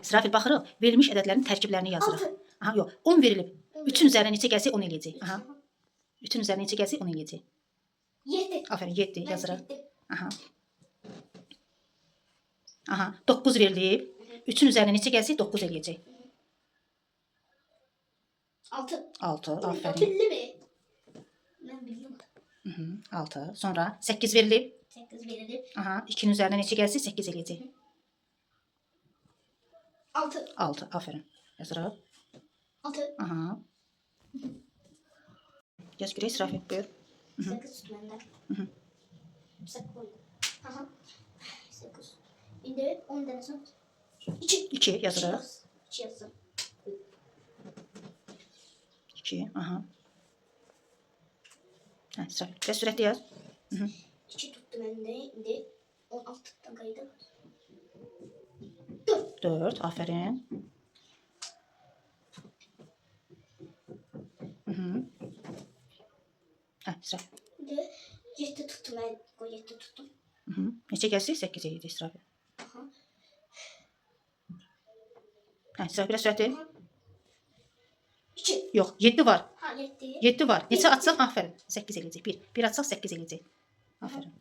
İsrafil baxırıq. Verilmiş ədədlərin tərkiblərini yazırıq. 6. Aha, yox. 10 verilib. 3-ün üzərinə neçə gəlsə 10 eləyəcək. Aha. 3-ün üzərinə neçə gəlsə 10 eləyəcək. 7. Aferin 7 yazırıq. Yazırıq. Aha. Aha. 9 verilib. 3-ün üzərinə neçə gəlsə 9 eləyəcək. 6. 6. Aferin. Aferin. Bildi mi? Ben bildim. 6. Sonra 8 verilib. 8 verilib. Aha. 2-nin üzərinə neçə gəlsə 8 eləyəcək. 6. 6. Aferin. Yazırıq. 6. Aha. Yaz görək İsrafil. Buyur. 8 tut bende. 8 koydum. Aha. 8. Şimdi 10 tane son. 2. 2 yazırıq. 2 yazdım. 2. Aha. Hə, İsrafil. Biraz sürətli yaz. 2 tuttum bende. Şimdi 16'dan kaydım. 4. Aferin. Hə, İsrafil. Şimdi 7 tuttum ben. O 7 tuttum. Neçə gəlsə 8 eləyəcək İsrafil. Aha. Hə, İsrafil biraz sürətli. 2. Yox, 7 var. Ha 7. 7 var. Neçə atsaq aferin. 8 eləyəcək. 1. 1 atsaq 8 eləyəcək. Aferin.